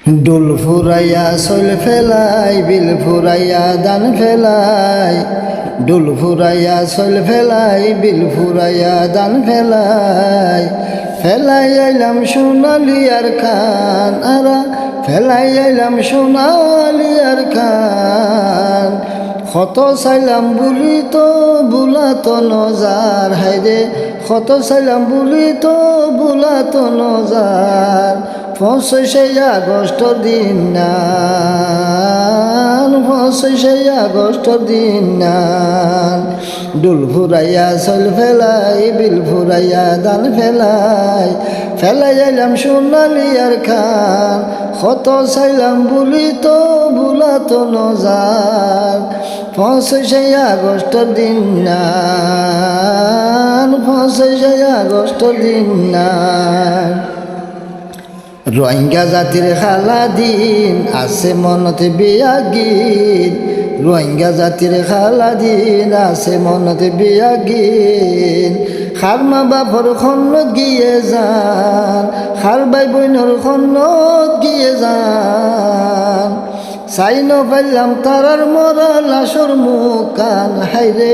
ডুল ফুরাইয়া শৈল ফেলাই বিল ফুরাইয়া দান ফেলাই ডুল ফুরাইয়া শৈল ফেলাই বিল ফুরাইয়া দান ফেলাই ফেলাই আইলাম সোনালি আর খান আরা ফেলাই আইলাম সোনালি আর খান কত চাইলাম বুলি তো বুলাতো নজার হাইরে কত চাইলাম বুলি তো বুলাতো নজার 25 আগস্টর দিন নান 25 আগস্টর দিন নান ডুল ফুরাইয়া চল ফেলাই বিল ফুরাইয়া দান ফেলাই ফেলাই আইলাম সোনালি আর খান কত চাইলাম বুলি তো বুলাতো নজার 25 আগস্টর দিন নান 25 আগস্টর দিন নান রোহিঙ্গা জাতির খালা দিন আছে মনতে বিয়া গীত রোহিঙ্গা জাতির খালা দিন আছে মনতে বিয়া গীত খার মা বাপর খন্নত গিয়ে যান খার ভাই বোনের খন্নত গিয়ে যান চাই পাইলাম তারার মরা লাশর মুকান হাইরে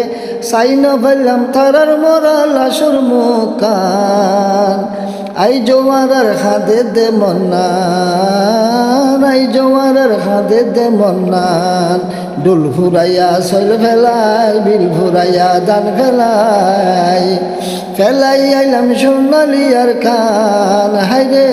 চাই পাইলাম তারার মরা লাশর মুকান আই জোয়ারার খাদে দে মন্নান আই জোয়ারার খাদে দে মন্নান ডুল ফুরাইয়া চল ফেলাই বিল ফুরাইয়া দান ফেলাই ফেলাই আইলাম সোনালি আর খান হাইরে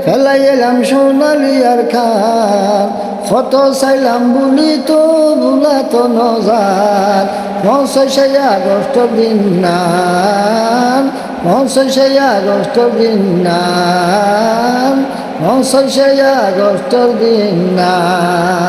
ফেলাই আইলাম সোনালি আর খান কত চাইলাম বুলি তো বুলাতো নজার 25 আগস্টর দিন নান 25 আগস্টর দিন নান 25 আগস্টর দিন নান